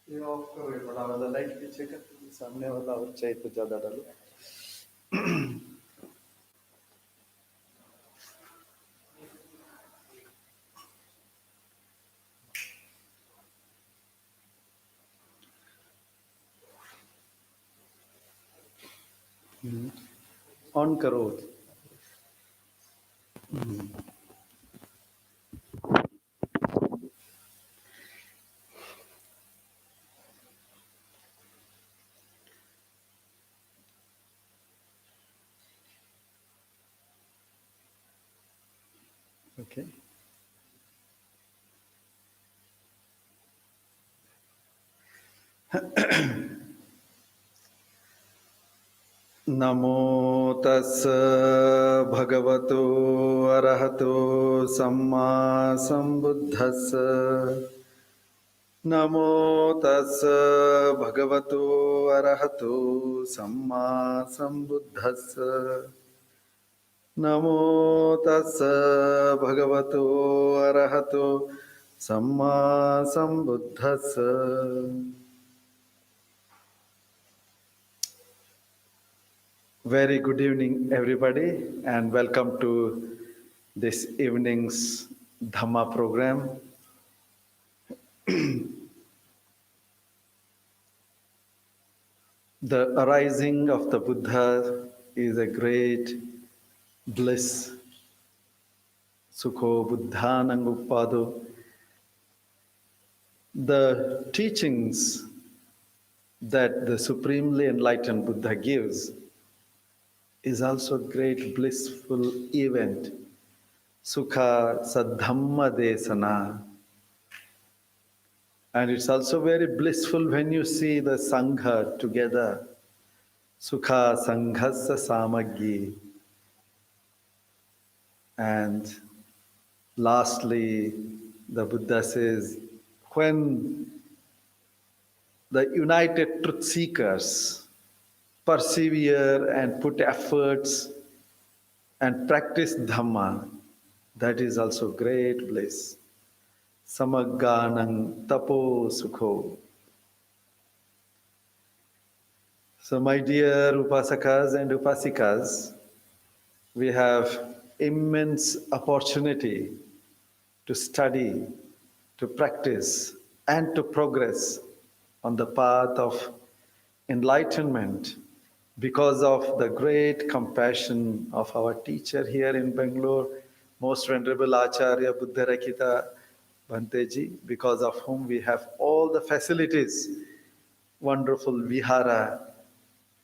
ये ऑफ करो, ये बड़ा वाला लाइट पीछे का, सामने वाला और चाहिए तो ज्यादा डालो. ऑन करो. ओके. नमो तस् भगवतो अरहतो सम्मा संबुद्धस्स. नमो तस् भगवतो अरहतो सम्मा संबुद्धस्स. नमो तस् भगवतो अरहतो सम्मा संबुद्धस्स. Very good evening, everybody, and welcome to this evening's Dhamma program. The arising of the Buddha is a great bliss. Sukho Buddhanangupado. The teachings that the supremely enlightened Buddha gives is also a great blissful event. Sukha Sadhamma Desana. And it's also very blissful when you see the Sangha together. Sukha Sanghassa Samaggi. And lastly, the Buddha says, when the united truth seekers persevere and put efforts and practice Dhamma, that is also great bliss. Samagganang tapo sukho. So my dear Upasakas and Upasikas, we have immense opportunity to study, to practice, and to progress on the path of enlightenment because of the great compassion of our teacher here in Bangalore, Most Venerable Acharya Buddharakita Bhanteji, because of whom we have all the facilities, wonderful vihara,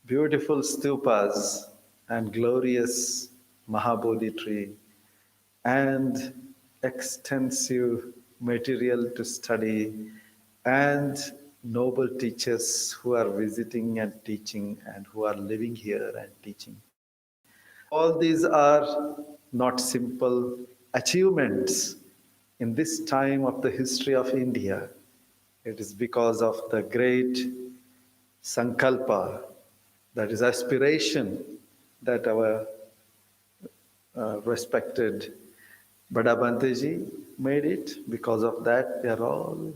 beautiful stupas, and glorious Mahabodhi tree, and extensive material to study, and noble teachers who are visiting and teaching and who are living here and teaching. All these are not simple achievements in this time of the history of India. It is because of the great sankalpa, that is aspiration, that our respected Bada Bhanteji made it. Because of that, we are all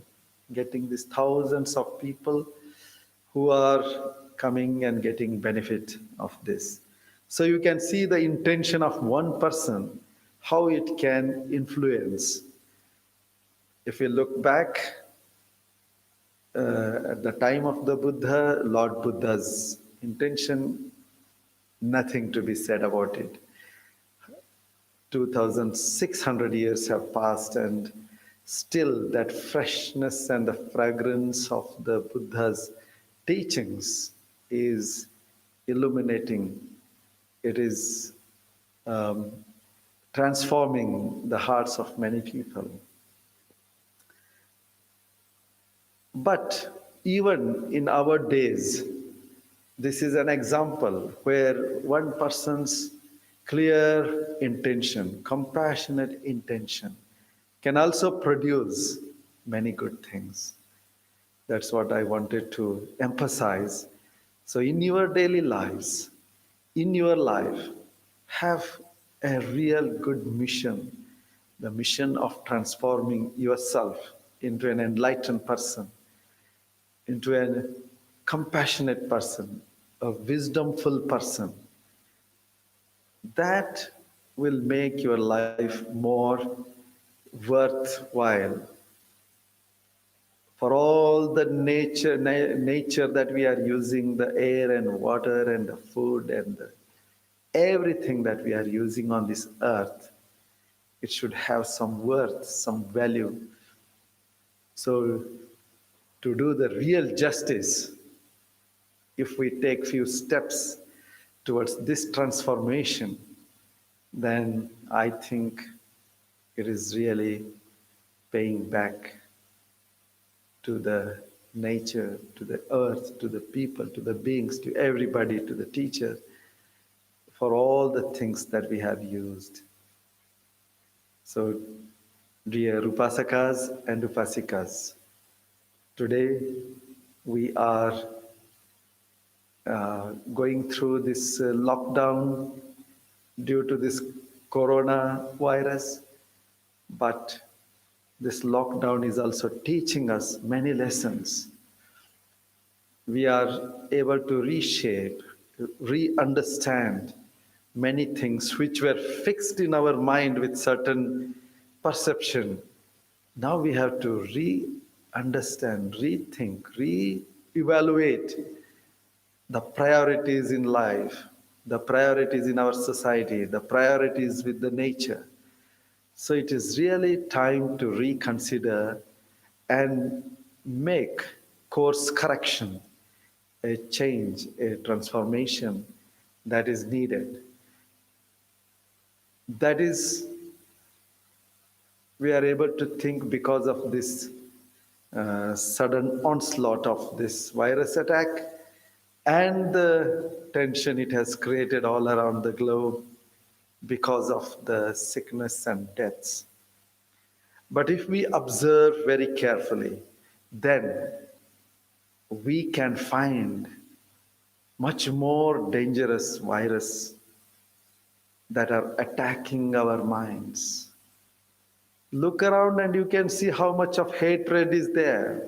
getting these thousands of people who are coming and getting benefit of this. So you can see the intention of one person, how it can influence. If you look back at the time of the Buddha, Lord Buddha's intention, nothing to be said about it. 2,600 years have passed, and still that freshness and the fragrance of the Buddha's teachings is illuminating. It is transforming the hearts of many people. But even in our days, this is an example where one person's clear intention, compassionate intention, can also produce many good things. That's what I wanted to emphasize. So, in your daily lives, in your life, have a real good mission, the mission of transforming yourself into an enlightened person. into a compassionate person, a wisdomful person, that will make your life more worthwhile. For all the nature that we are using, the air and water and the food and everything that we are using on this earth, it should have some worth, some value. So to do the real justice, if we take few steps towards this transformation, then I think it is really paying back to the nature, to the earth, to the people, to the beings, to everybody, to the teacher, for all the things that we have used. So, dear Upasakas and Upasikas, today we are going through this lockdown due to this coronavirus, but this lockdown is also teaching us many lessons. We are able to reshape, re-understand many things which were fixed in our mind with certain perception. Now we have to re-understand, rethink, re-evaluate the priorities in life, the priorities in our society, the priorities with the nature. So it is really time to reconsider and make course correction, a change, a transformation that is needed. That is, we are able to think because of this sudden onslaught of this virus attack and the tension it has created all around the globe because of the sickness and deaths. But if we observe very carefully, then we can find much more dangerous viruses that are attacking our minds. Look around and you can see how much of hatred is there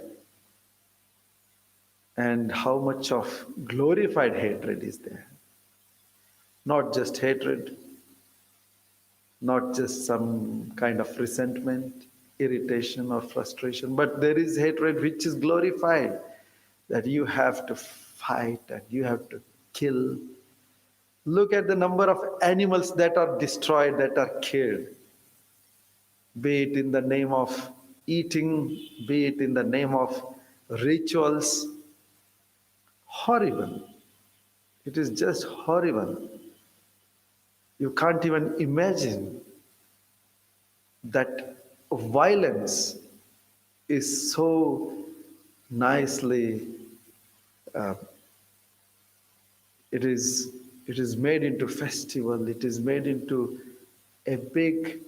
and how much of glorified hatred is there. Not just hatred, not just some kind of resentment, irritation, or frustration, but there is hatred which is glorified, that you have to fight and you have to kill. Look at the number of animals that are destroyed, that are killed, be it in the name of eating, be it in the name of rituals. Horrible. It is just horrible. You can't even imagine that violence is so nicely, uh, it is made into festival, it is made into a big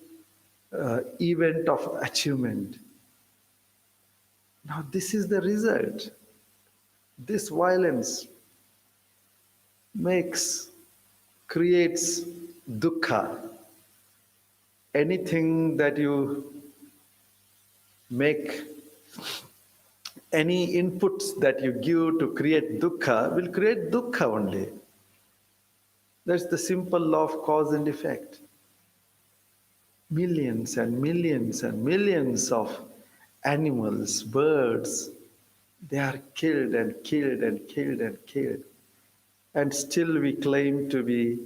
event of achievement. Now this is the result. This violence creates dukkha. Anything that you make, any inputs that you give to create dukkha will create dukkha only. That's the simple law of cause and effect. Millions and millions and millions of animals, birds, they are killed and killed and killed and killed. And still we claim to be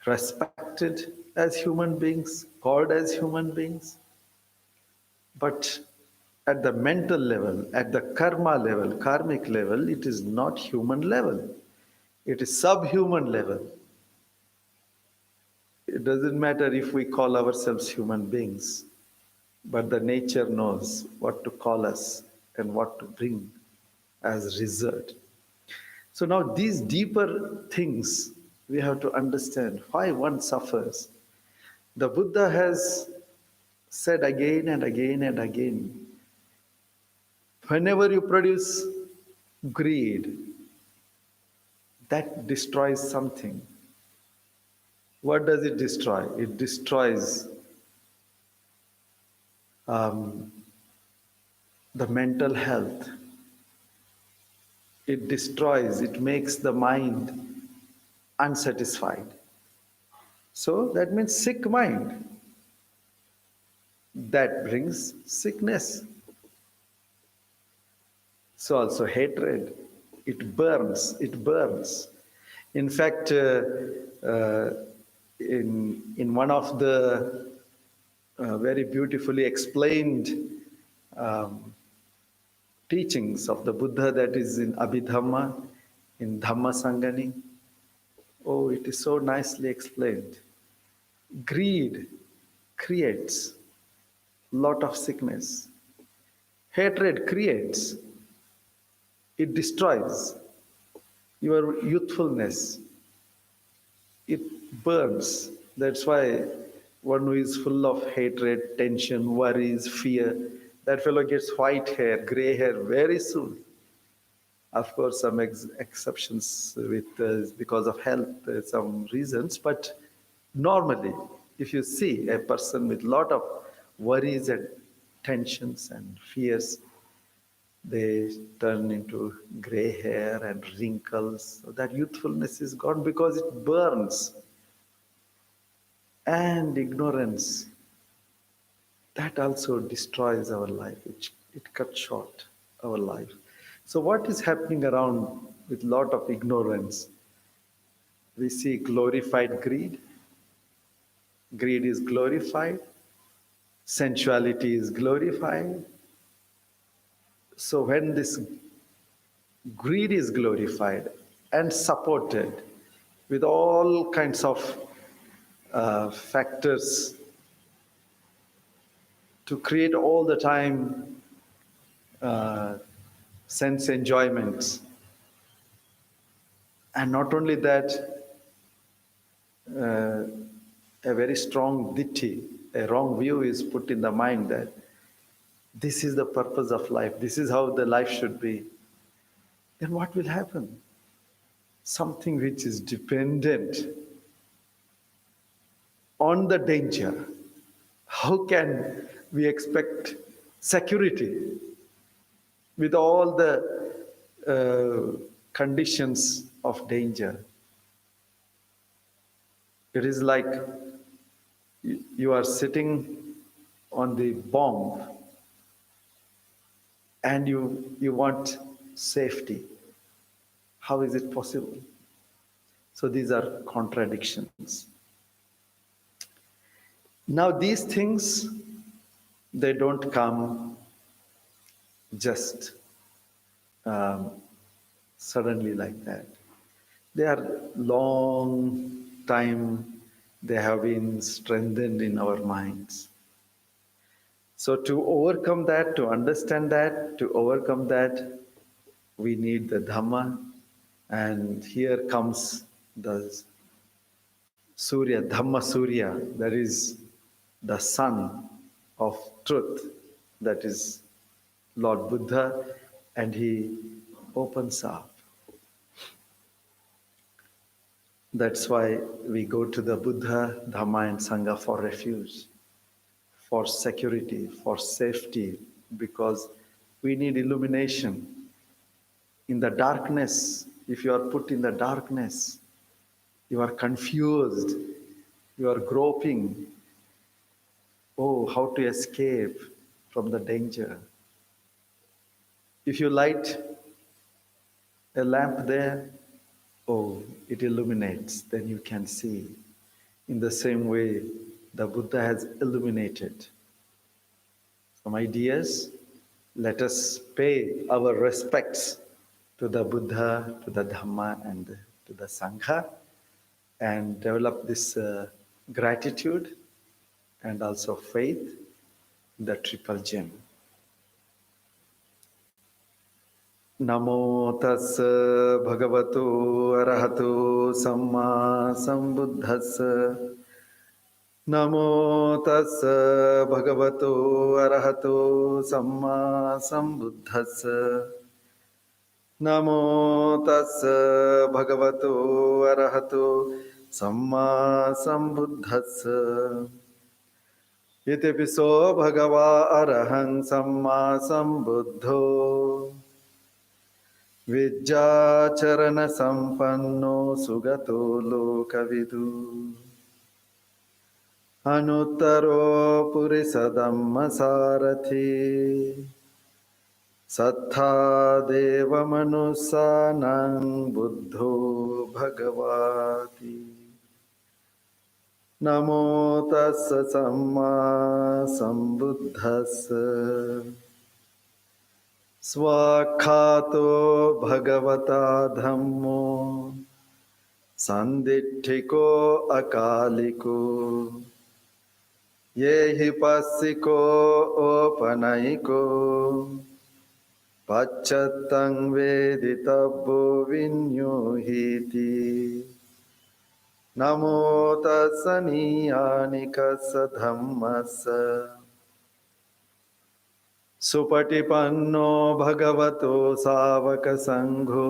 respected as human beings, called as human beings. But at the mental level, at the karma level, karmic level, it is not human level. It is subhuman level. It doesn't matter if we call ourselves human beings, but the nature knows what to call us and what to bring as result. So now these deeper things we have to understand why one suffers. The Buddha has said again and again and again, whenever you produce greed, that destroys something. What does it destroy? It destroys the mental health. It destroys, it makes the mind unsatisfied. So that means sick mind. That brings sickness. So also hatred. It burns, it burns. In fact, uh, in one of the very beautifully explained um, teachings of the Buddha, that is in Abhidhamma, in Dhamma Sangani. Oh, it is so nicely explained. Greed creates lot of sickness. Hatred creates, it destroys your youthfulness. It burns. That's why one who is full of hatred, tension, worries, fear, that fellow gets white hair, gray hair very soon. Of course, some exceptions with because of health, some reasons, but normally, if you see a person with lot of worries and tensions and fears, they turn into gray hair and wrinkles. So that youthfulness is gone because it burns. And ignorance, that also destroys our life. It cuts short our life. So what is happening around with lot of ignorance? We see glorified greed. Greed is glorified. Sensuality is glorified. So when this greed is glorified and supported with all kinds of factors to create all the time uh, sense enjoyments, and not only that, uh, a very strong ditthi, a wrong view is put in the mind that this is the purpose of life, this is how the life should be, then what will happen? Something which is dependent on the danger. How can we expect security with all the conditions of danger? It is like you are sitting on the bomb and you want safety. How is it possible? So these are contradictions. Now these things, they don't come just um, suddenly like that. They are long time, they have been strengthened in our minds. So to overcome that, to understand that, to overcome that, we need the Dhamma. And here comes the Surya, Dhamma Surya, that is the sun of truth, that is Lord Buddha, and he opens up. That's why we go to the Buddha, Dhamma, and Sangha for refuge, for security, for safety, because we need illumination. In the darkness, if you are put in the darkness, you are confused, you are groping. Oh, how to escape from the danger. If you light a lamp there, oh, it illuminates, then you can see. In the same way, the Buddha has illuminated some ideas. Let us pay our respects to the Buddha, to the Dhamma, and to the Sangha, and develop this gratitude and also faith, the triple gem. Namo tassa bhagavato arahato samma sambuddhassa. Namo tassa bhagavato arahato samma sambuddhassa. Namo tassa bhagavato arahato samma sambuddhassa. Iti piso bhagava arahang samma sambuddho. Vijjacharana sampanno sugato lokavidu anuttaro purisadamma sarathi sattha deva manusanang buddho bhagavati namo tassa samma sambuddhassa swakhato bhagavata dhammo sanditthiko akaliko yehi passiko opanaiko pacchattam veditabbo vinyohiti namo tassa niyanikassa dhammassa supatipanno bhagavato savaka sangho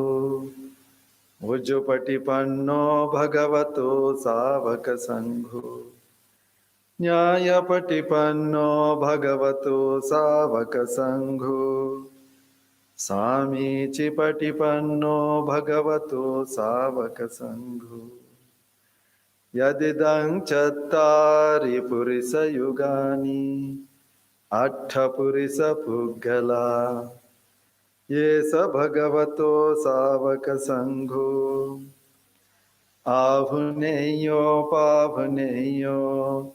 ujjupatipanno bhagavato savaka sangho nyayapatipanno bhagavato savaka sangho samicipatipanno bhagavato savaka sangho yadidang chattari purisa yugani Atta purisa puggala yesa bhagavato savaka sangho ahuneyo pavuneyo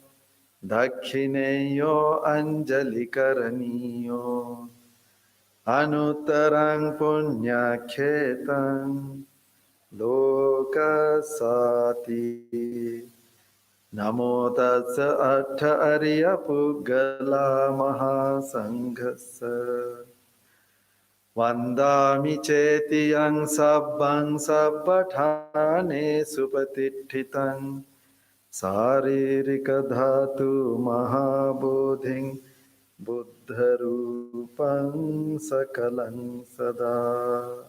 dakhineyo anjalikaraniyo anuttarang punyakhetam lokasati Namo tassa attha ariya puggala mahasanghassa Vandami chetiyang sabbang sabbathane supatitthitang Saririka dhatu mahabodhing buddharupang sakalang sada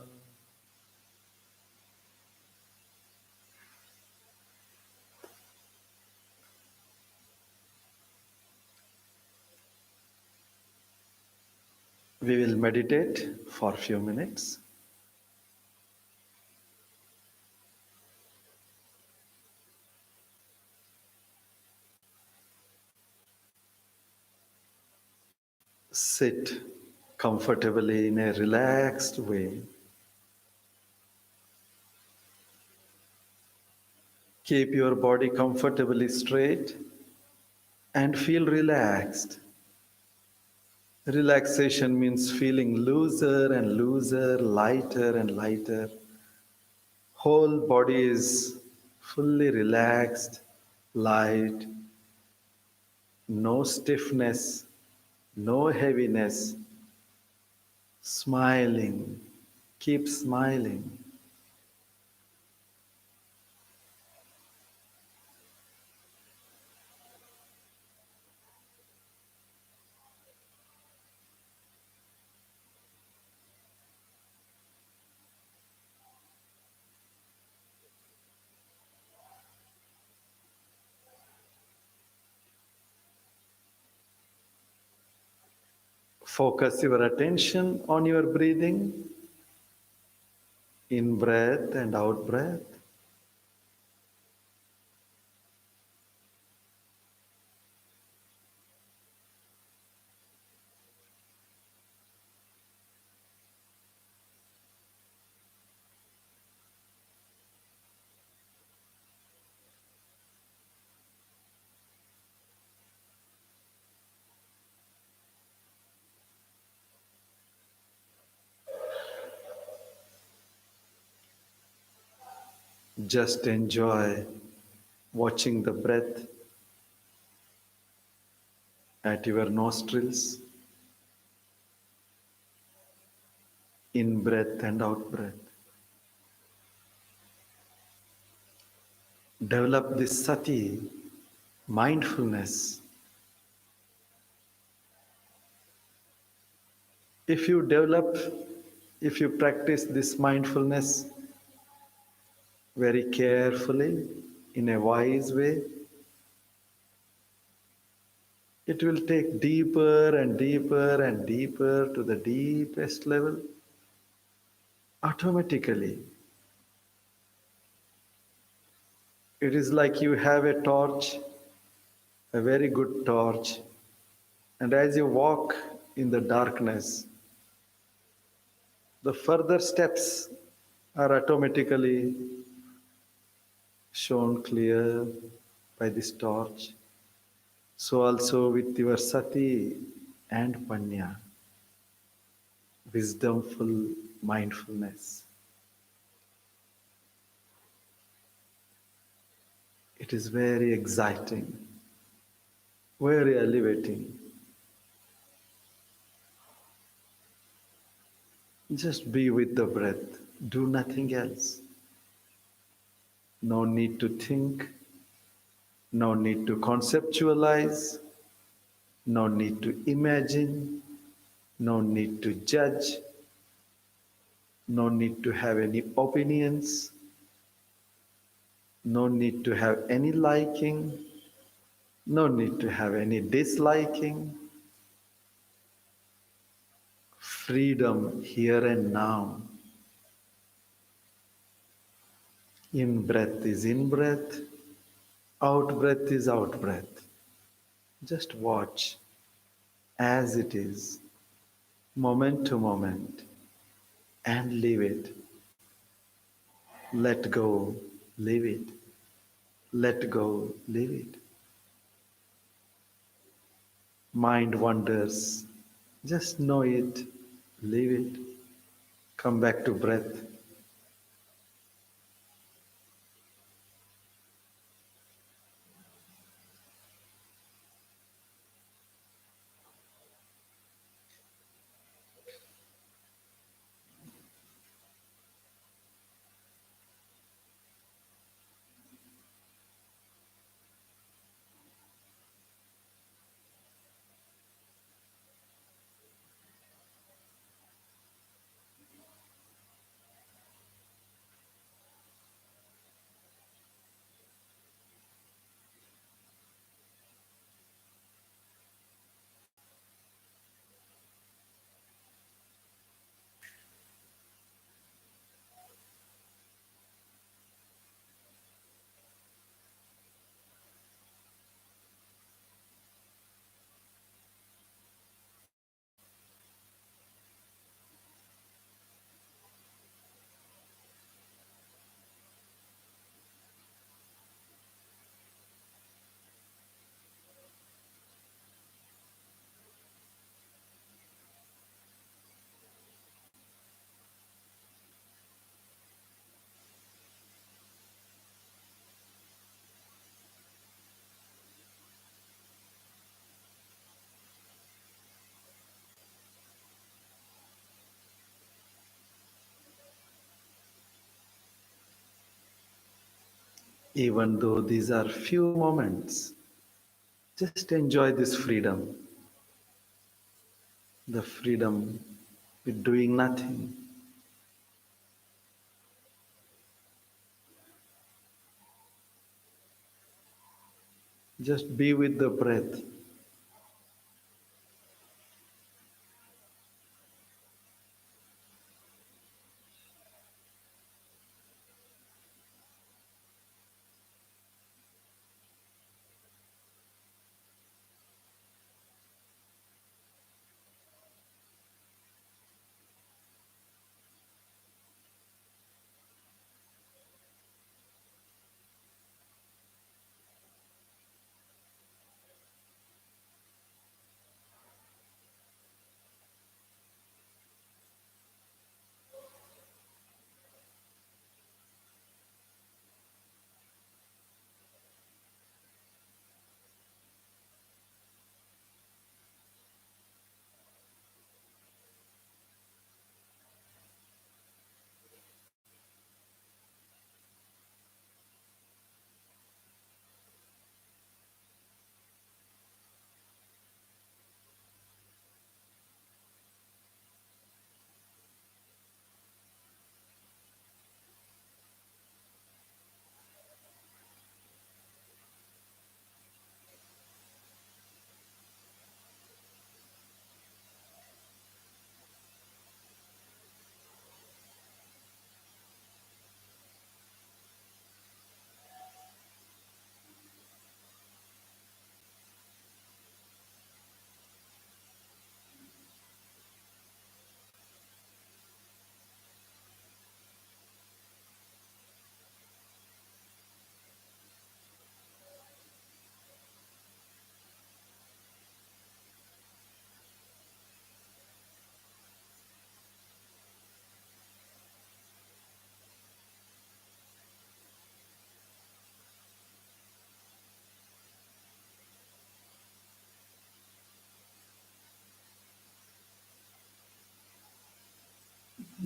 We will meditate for a few minutes. Sit comfortably in a relaxed way. Keep your body comfortably straight and feel relaxed. Relaxation means feeling looser and looser, lighter and lighter. Whole body is fully relaxed, light, no stiffness, no heaviness, smiling. Keep smiling. Focus your attention on your breathing, in breath and out breath. Just enjoy watching the breath at your nostrils, in breath and out breath. Develop this sati, mindfulness. If you develop, if you practice this mindfulness very carefully, in a wise way, it will take deeper and deeper and deeper to the deepest level. automatically. It is like you have a torch, a very good torch, and as you walk in the darkness, the further steps are automatically shown clear by this torch. So also with your sati and panya, wisdomful mindfulness. It is very exciting, very elevating. Just be with the breath, do nothing else. No need to think, no need to conceptualize, no need to imagine, no need to judge, no need to have any opinions, no need to have any liking, no need to have any disliking. Freedom here and now. In breath is in breath, out breath is out breath. Just watch as it is, moment to moment, and leave it. Let go, leave it. Let go, leave it. Mind wanders, just know it, leave it. Come back to breath. Even though these are few moments, just enjoy this freedom. The freedom with doing nothing. Just be with the breath.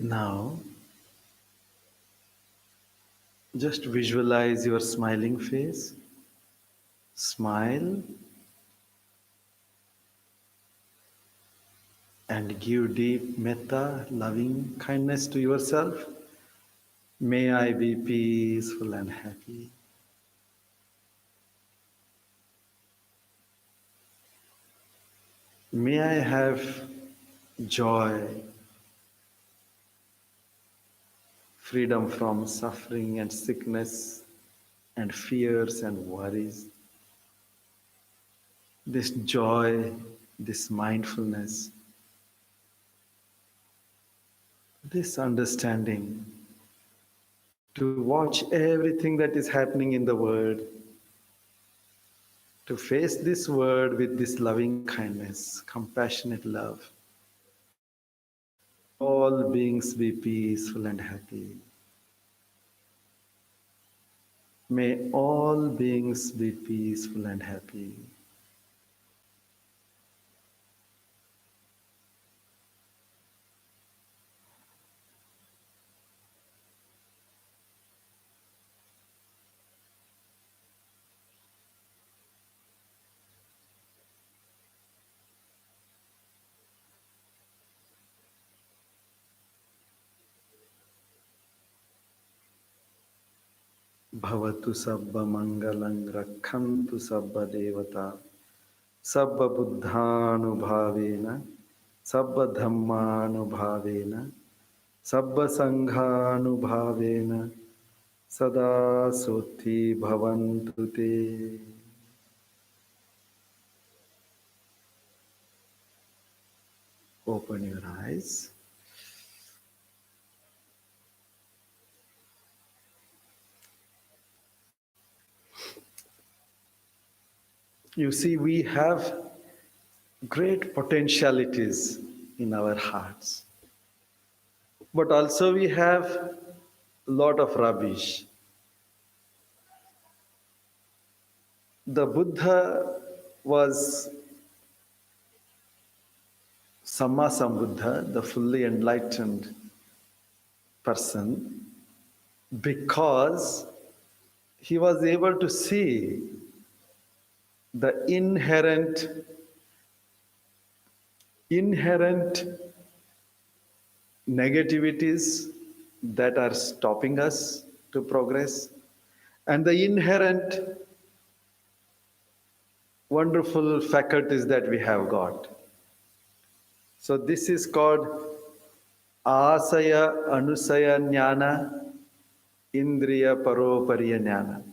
Now, just visualize your smiling face. Smile and give deep metta, loving kindness to yourself. May I be peaceful and happy. May I have joy, freedom from suffering and sickness and fears and worries. This joy, this mindfulness, this understanding to watch everything that is happening in the world, to face this world with this loving kindness, compassionate love. All beings be peaceful and happy. May all beings be peaceful and happy. Bhavatu sabba mangalang rakhantu sabba devata sabba buddhanubhavena sabba dhammanubhavena sabba sanghanubhavena sada soti bhavantu te. Open your eyes. You see, we have great potentialities in our hearts, but also we have a lot of rubbish. The Buddha was Samma Sambuddha, the fully enlightened person, because he was able to see the inherent negativities that are stopping us to progress, and the inherent wonderful faculties that we have got. So this is called asaya anusaya jnana indriya paropariya jnana.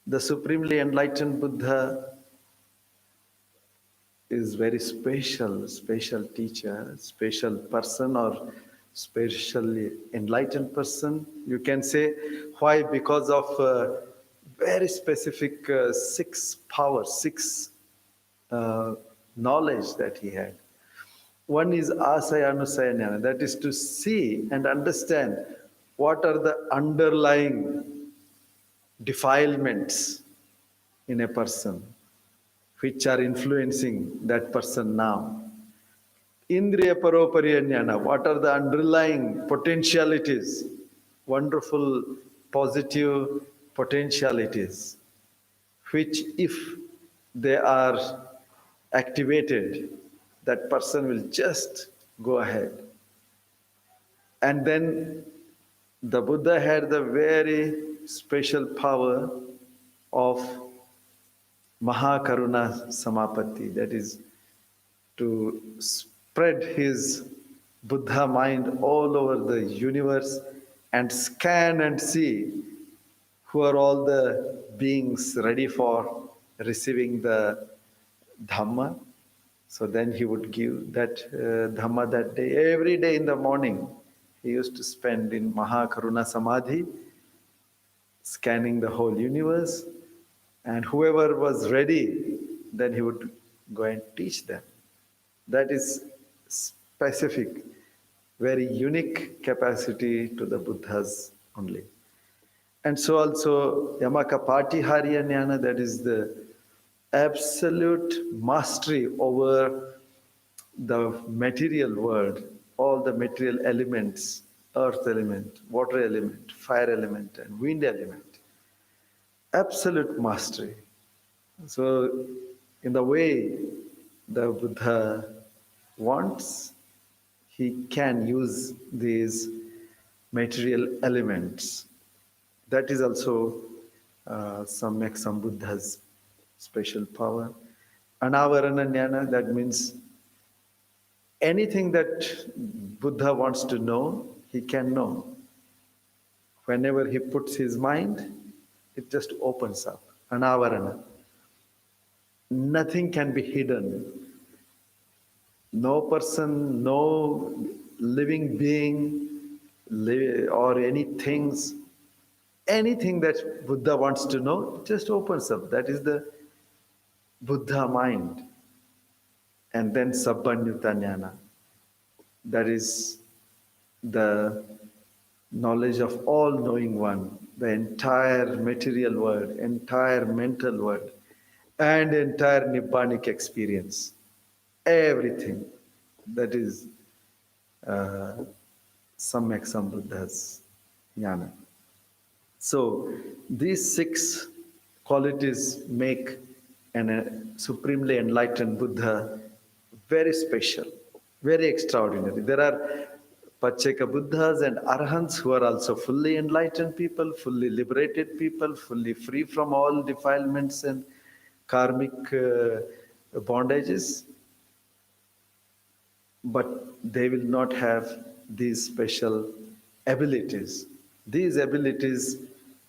The supremely enlightened Buddha is very special teacher, special person, or specially enlightened person. You can say why? Because of very specific six powers, six knowledge that he had. One is asaya anusaya jnana, that is to see and understand what are the underlying defilements in a person which are influencing that person now. Indriya paropariya jnana, what are the underlying potentialities, wonderful positive potentialities, which if they are activated, that person will just go ahead. And then the Buddha had the very special power of Mahakaruna Samapatti, that is to spread his Buddha mind all over the universe and scan and see who are all the beings ready for receiving the Dhamma. So then he would give that Dhamma that day. Every day in the morning, he used to spend in Mahakaruna Samadhi, scanning the whole universe. And whoever was ready, then he would go and teach them. That is specific, very unique capacity to the Buddhas only. And so also Yamaka Patihariya Jnana, that is the absolute mastery over the material world, all all the material elements, earth element, water element, fire element, and wind element. Absolute mastery. So, in the way the Buddha wants, he can use these material elements. That is also some Buddha's special power. Anavarana jnana, that means anything that Buddha wants to know, he can know. Whenever he puts his mind, it just opens up. Anavarana. Nothing can be hidden. No person, no living being, or any things, anything that Buddha wants to know, just opens up. That is the Buddha mind. And then Sabbanyuta Jnana. That is the knowledge of all knowing one, the entire material world, entire mental world, and entire Nibbanic experience. Everything. That is Samyak Sambuddha's jnana. So these six qualities make a supremely enlightened Buddha very special, very extraordinary. There are Pacheka Buddhas and Arhants who are also fully enlightened people, fully liberated people, fully free from all defilements and karmic bondages, but they will not have these special abilities. These abilities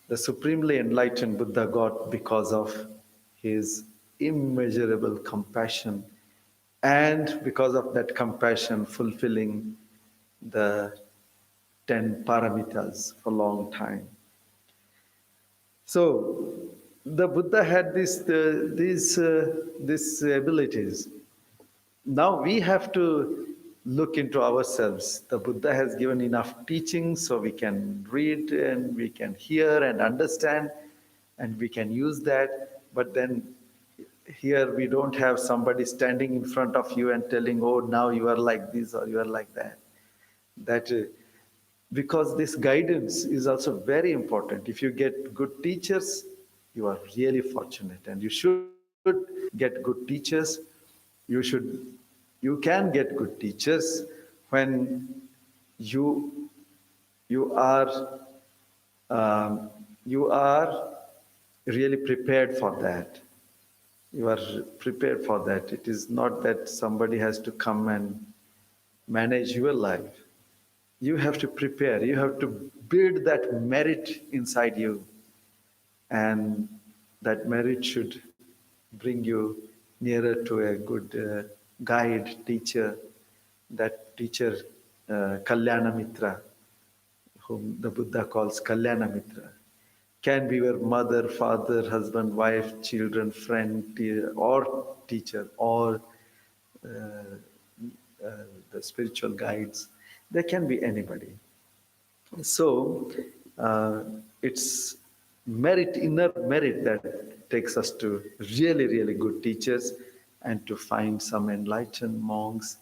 the supremely enlightened Buddha got because of his immeasurable compassion, and because of that compassion fulfilling the 10 paramitas for a long time. So the Buddha had these abilities. Now we have to look into ourselves. The Buddha has given enough teaching so we can read and we can hear and understand and we can use that. But then here we don't have somebody standing in front of you and telling, oh, now you are like this or you are like that. That because this guidance is also very important. If you get good teachers, you are really fortunate, and you should get good teachers. You can get good teachers when you you are you are really prepared for that. You are prepared for that. It is not that somebody has to come and manage your life. You have to prepare. You have to build that merit inside you, and that merit should bring you nearer to a good guide, teacher. That teacher, Kalyana Mitra, whom the Buddha calls Kalyana Mitra, can be your mother, father, husband, wife, children, friend, or teacher, or uh, the spiritual guides. They can be anybody. So it's merit, inner merit that takes us to really, really good teachers and to find some enlightened monks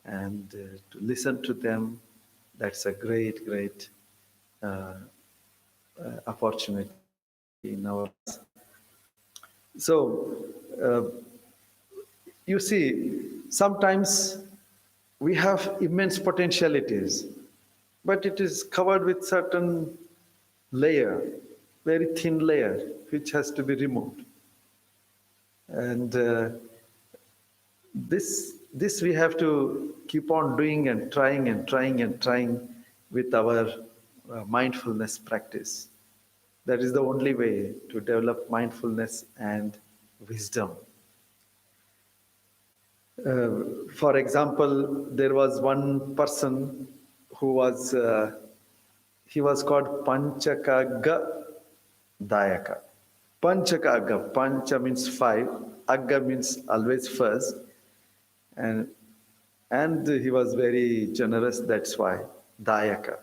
and to listen to them. That's a great, great uh, opportunity in our lives. So uh, you see, sometimes we have immense potentialities, but it is covered with certain layer, very thin layer, which has to be removed. And this we have to keep on doing and trying and trying and trying with our mindfulness practice. That is the only way to develop mindfulness and wisdom. For example, there was one person who was he was called Panchakagga Dayaka. Panchakagga, Pancha means five, Agga means always first, and he was very generous. That's why Dayaka,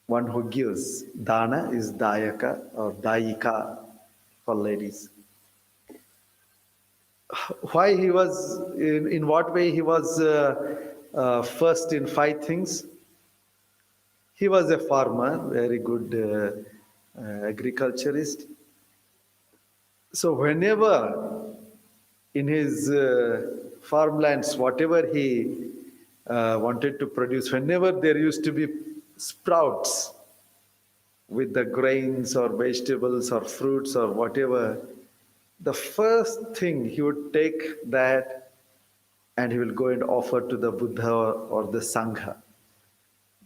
one who gives. Dana is Dayaka or Dayika for ladies. Why he was in what way he was first in five things. He was a farmer, very good agriculturist. So whenever in his farmlands, whatever he wanted to produce, whenever there used to be sprouts with the grains or vegetables or fruits or whatever, the first thing he would take that and he will go and offer to the Buddha or the Sangha.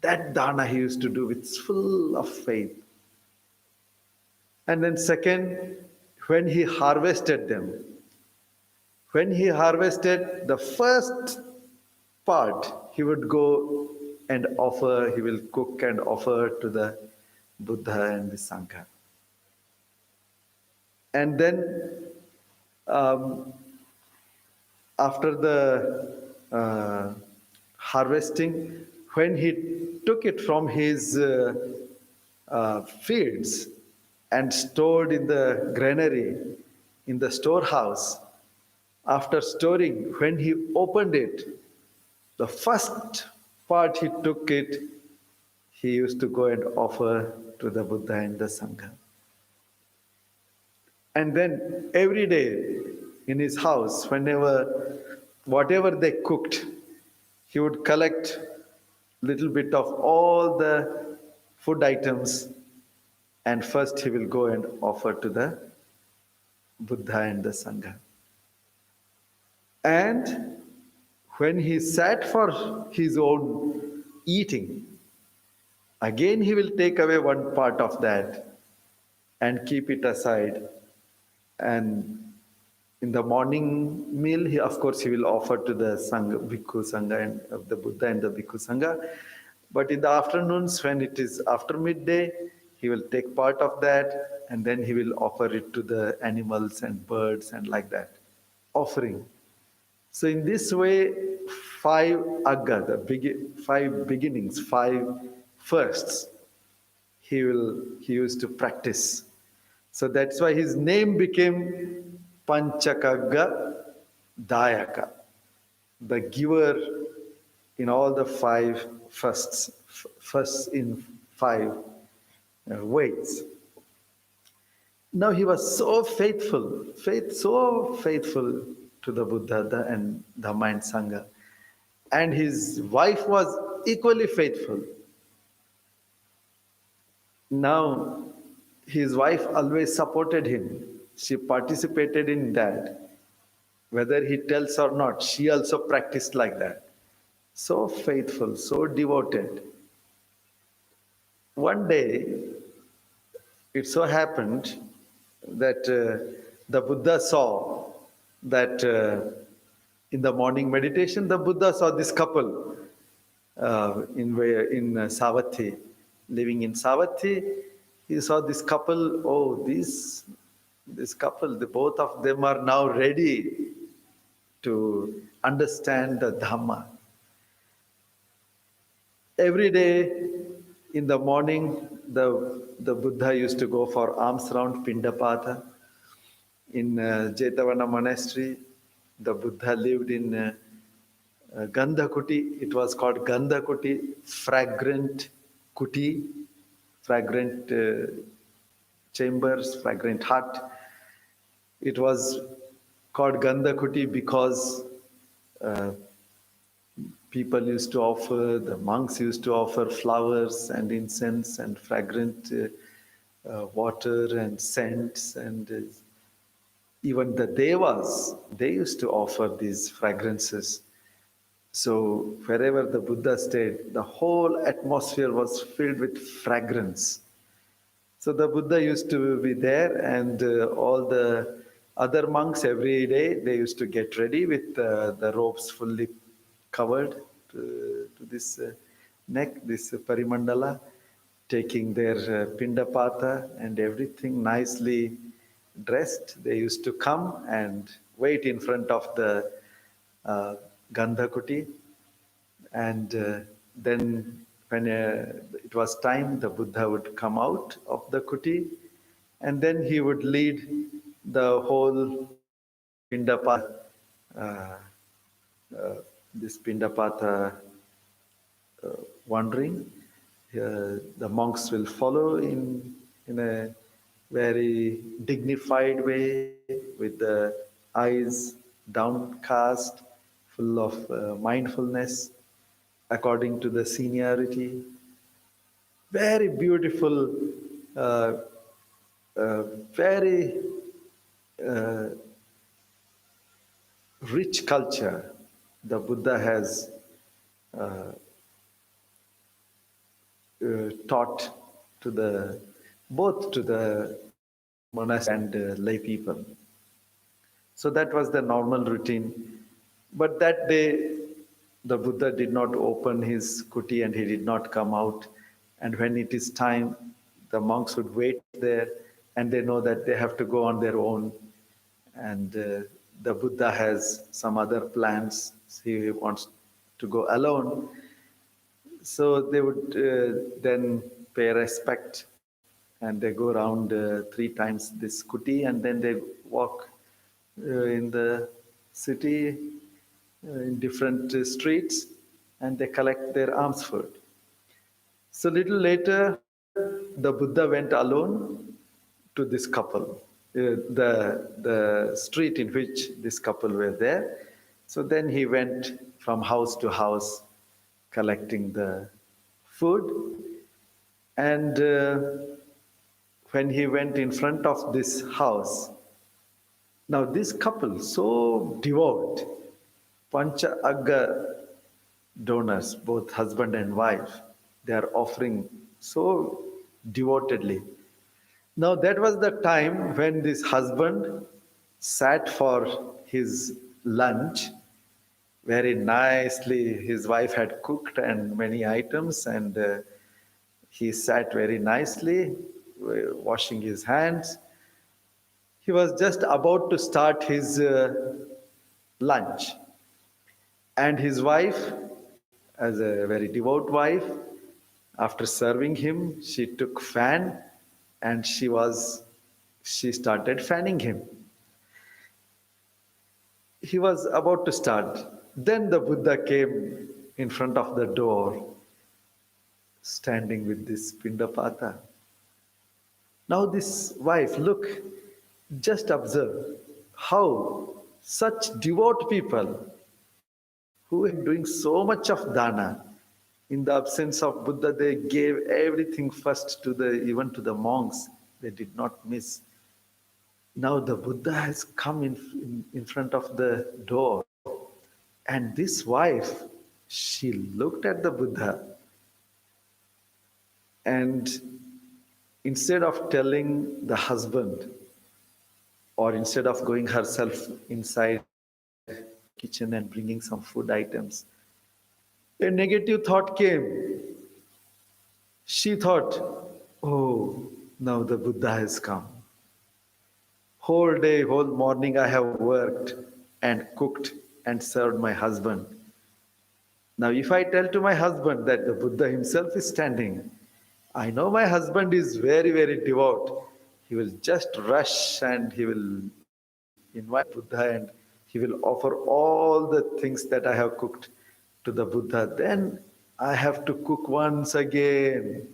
That dana he used to do with full of faith. And then second, when he harvested them, when he harvested the first part, he would go and offer, he will cook and offer to the Buddha and the Sangha. And then um, after the harvesting, when he took it from his fields and stored in the granary, in the storehouse, after storing, when he opened it, the first part he took it, he used to go and offer to the Buddha and the Sangha. And then every day in his house, whatever they cooked, he would collect little bit of all the food items and first he will go and offer to the Buddha and the Sangha. And when he sat for his own eating, again he will take away one part of that and keep it aside. And in the morning meal, of course, he will offer to the Sangha, Bhikkhu Sangha and the Buddha and the Bhikkhu Sangha. But in the afternoons, when it is after midday, he will take part of that and then he will offer it to the animals and birds and like that, offering. So in this way, five agga, five beginnings, five firsts, he used to practice. So that's why his name became Panchakagga Dayaka, the giver in all the five firsts, first in five ways. Now he was so faithful, so faithful to the Buddha and Dhamma and Sangha. And his wife was equally faithful. Now, his wife always supported him. She participated in that. Whether he tells or not, she also practiced like that. So faithful, so devoted. One day, it so happened that the Buddha saw that in the morning meditation, the Buddha saw this couple in Savatthi, living in Savatthi. He saw this couple. Oh, this couple, the both of them are now ready to understand the Dhamma. Every day in the morning, the Buddha used to go for alms round Pindapata. In Jetavana monastery, the Buddha lived in Gandhakuti. It was called Gandhakuti, fragrant kuti, fragrant chambers, fragrant hut. It was called Gandhakuti because people used to offer, the monks used to offer flowers and incense and fragrant water and scents, and even the devas, they used to offer these fragrances. So wherever the Buddha stayed, the whole atmosphere was filled with fragrance. So the Buddha used to be there, and all the other monks every day, they used to get ready with the robes fully covered to this neck, this parimandala, taking their pindapata and everything nicely dressed. They used to come and wait in front of the Gandhakuti, and then when it was time, the Buddha would come out of the kuti, and then he would lead the whole Pindapata this Pindapata wandering. The monks will follow in a very dignified way with the eyes downcast, full of mindfulness according to the seniority. Very beautiful, uh, very uh, rich culture the Buddha has taught to the both to the monastery and lay people. So that was the normal routine. But that day, the Buddha did not open his kuti and he did not come out. And when it is time, the monks would wait there and they know that they have to go on their own. And the Buddha has some other plans. He wants to go alone. So they would then pay respect and they go around three times this kuti and then they walk in the city in different streets and they collect their alms food. So little later, the Buddha went alone to this couple, the street in which this couple were there. So then he went from house to house collecting the food. And when he went in front of this house, now this couple, so devout, Pancha Agga donors, both husband and wife, they are offering so devotedly. Now that was the time when this husband sat for his lunch very nicely. His wife had cooked and many items, and he sat very nicely, washing his hands. He was just about to start his lunch, and his wife, as a very devout wife, after serving him, she took fan and she started fanning him. He was about to start. Then the Buddha came in front of the door, standing with this Pindapata. Now, this wife, look, just observe how such devout people who are doing so much of dana, in the absence of Buddha, they gave everything first to the even to the monks. They did not miss. Now the Buddha has come in front of the door, and this wife, she looked at the Buddha, and instead of telling the husband, or instead of going herself inside kitchen and bringing some food items, a negative thought came. She thought, oh, now the Buddha has come. Whole day, whole morning I have worked and cooked and served my husband. Now if I tell to my husband that the Buddha himself is standing, I know my husband is very, very devout. He will just rush and he will invite Buddha and he will offer all the things that I have cooked to the Buddha. Then I have to cook once again.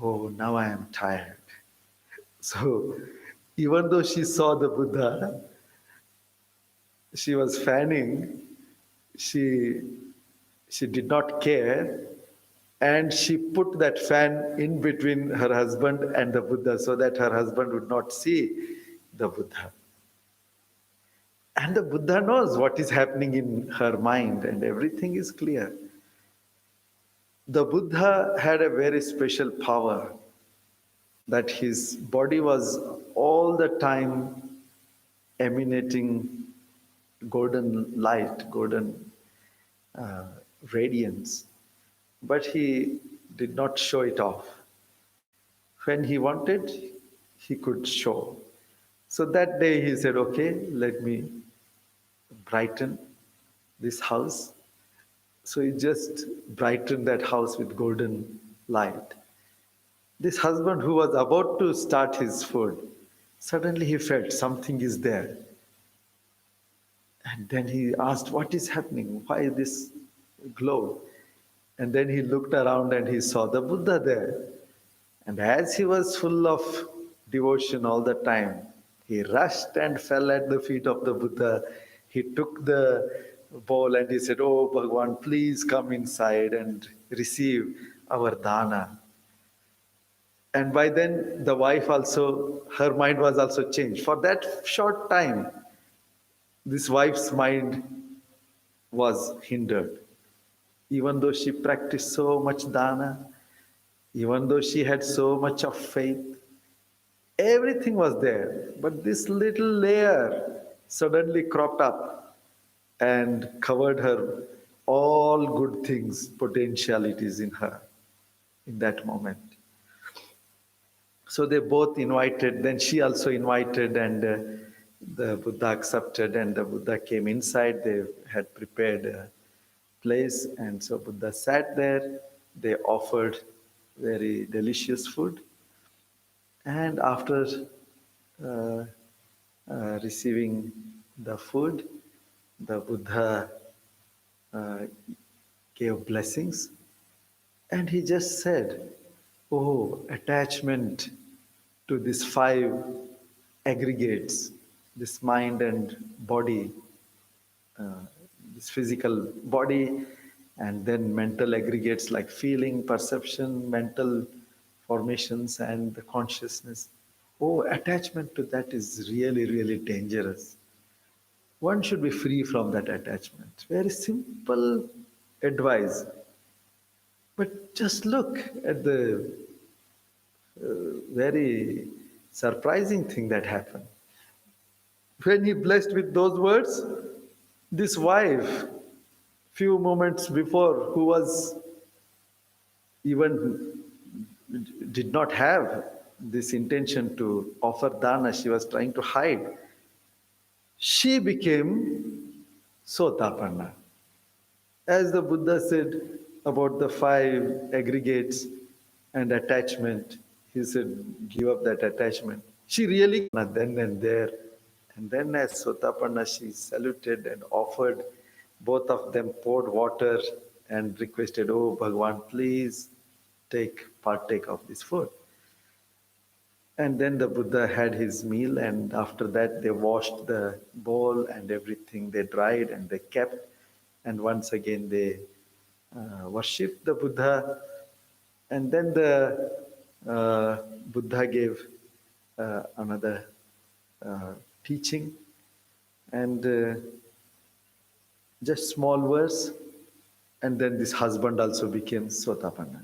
Oh, now I am tired. So even though she saw the Buddha, she was fanning, she did not care, and she put that fan in between her husband and the Buddha so that her husband would not see the Buddha. And the Buddha knows what is happening in her mind, and everything is clear. The Buddha had a very special power, that his body was all the time emanating golden light, golden radiance. But he did not show it off. When he wanted, he could show. So that day he said, okay, let me brighten this house. So he just brightened that house with golden light. This husband who was about to start his food, suddenly he felt something is there. And then he asked, what is happening? Why this glow? And then he looked around and he saw the Buddha there. And as he was full of devotion all the time, he rushed and fell at the feet of the Buddha. He took the bowl and he said, "Oh, Bhagwan, please come inside and receive our dana." And by then, the wife also, her mind was also changed. For that short time, this wife's mind was hindered. Even though she practiced so much dana, even though she had so much of faith, everything was there. But this little layer suddenly cropped up and covered her all good things, potentialities in her in that moment. So they both invited, then she also invited, and the Buddha accepted, and the Buddha came inside. They had prepared a place, and so Buddha sat there. They offered very delicious food, and after uh, receiving the food, the Buddha uh, gave blessings, and he just said, "Oh, attachment to these five aggregates, this mind and body, uh, this physical body, and then mental aggregates like feeling, perception, mental formations, and the consciousness. Oh, attachment to that is really, really dangerous. One should be free from that attachment." Very simple advice. But just look at the very surprising thing that happened. When he blessed with those words, this wife, few moments before, who was even did not have this intention to offer dana, she was trying to hide, she became sotapanna. As the Buddha said about the five aggregates and attachment, he said, give up that attachment. She really, then and there. And then, as Sotapanna, she saluted and offered. Both of them poured water and requested, "Oh, Bhagwan, please partake of this food." And then the Buddha had his meal, and after that, they washed the bowl and everything. They dried and they kept, and once again, they worshipped the Buddha. And then the Buddha gave another teaching, and just small verse, and then this husband also became Sotapanna.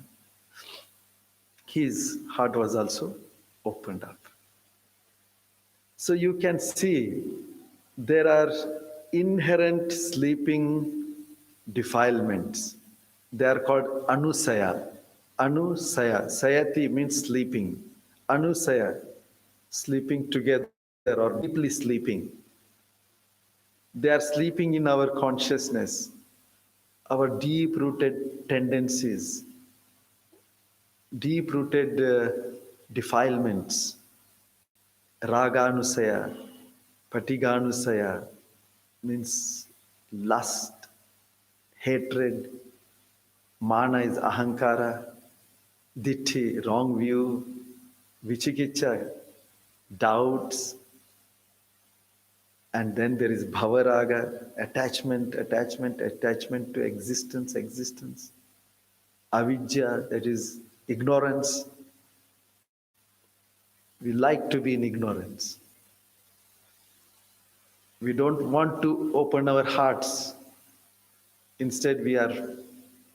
His heart was also opened up. So you can see there are inherent sleeping defilements. They are called anusaya. Anusaya. Sayati means sleeping. Anusaya, sleeping together or deeply sleeping. They are sleeping in our consciousness, our deep rooted tendencies, deep rooted defilements. Raganusaya, Patiganusaya means lust, hatred, mana is ahankara, ditti, wrong view, vichikicha, doubts, and then there is bhavaraga, attachment to existence, avidya, that is ignorance. We like to be in ignorance. We don't want to open our hearts. Instead, we are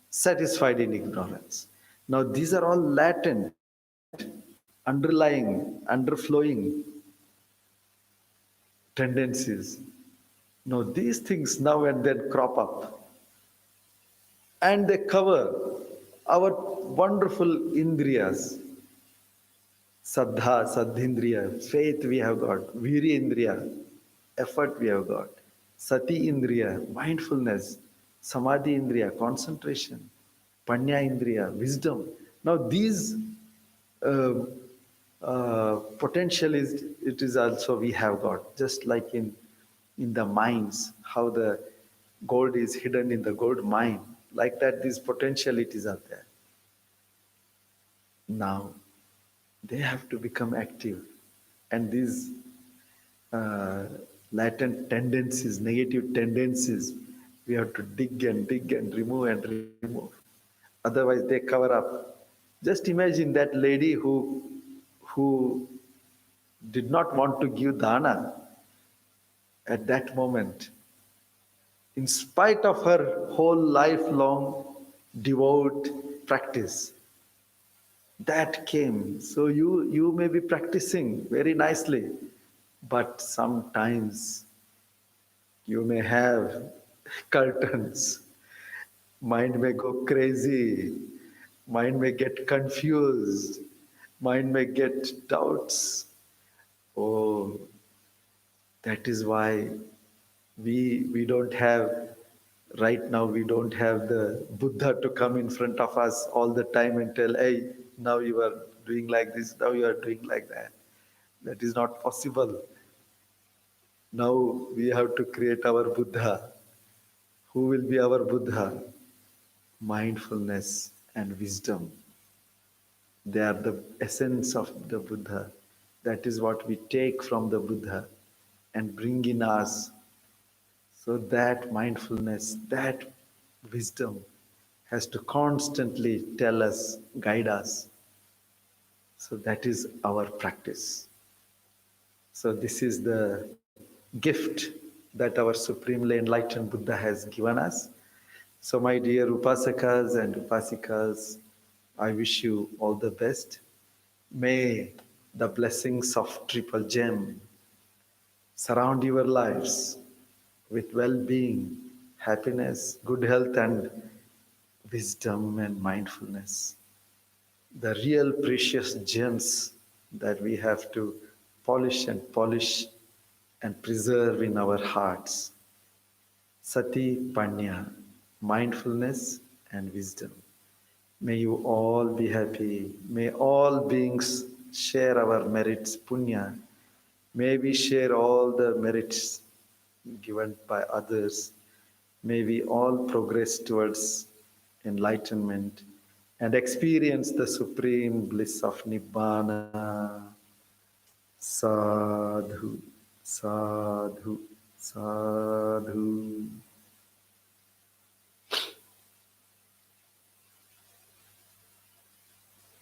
satisfied in ignorance. Now, these are all latent, underlying, underflowing tendencies. Now, these things now and then crop up, and they cover our wonderful indriyas. Saddha, Saddhindriya, faith we have got, Viri Indriya, effort we have got, Sati Indriya, mindfulness, Samadhi Indriya, concentration, Panya Indriya, wisdom. Now these uh, potential is it is also we have got, just like in in the mines, how the gold is hidden in the gold mine. Like that, these potentialities are there. Now, they have to become active. And these uh, latent tendencies, negative tendencies, we have to dig and remove and remove. Otherwise, they cover up. Just imagine that lady who did not want to give dana at that moment, in spite of her whole lifelong devout practice. That came. So you may be practicing very nicely, but sometimes you may have curtains. Mind may go crazy. Mind may get confused. Mind may get doubts. Oh, that is why we don't have right now, we don't have the Buddha to come in front of us all the time and tell, hey, now you are doing like this, now you are doing like that. That is not possible. Now we have to create our Buddha. Who will be our Buddha? Mindfulness and wisdom. They are the essence of the Buddha. That is what we take from the Buddha and bring in us. So that mindfulness, that wisdom has to constantly tell us, guide us. So that is our practice. So this is the gift that our supremely enlightened Buddha has given us. So my dear Upasakas and Upasikas, I wish you all the best. May the blessings of Triple Gem surround your lives with well-being, happiness, good health, and wisdom and mindfulness. The real precious gems that we have to polish and preserve in our hearts. Sati Panya, mindfulness and wisdom. May you all be happy. May all beings share our merits, punya. May we share all the merits given by others. May we all progress towards enlightenment and experience the supreme bliss of Nibbana. Sadhu, sadhu, sadhu.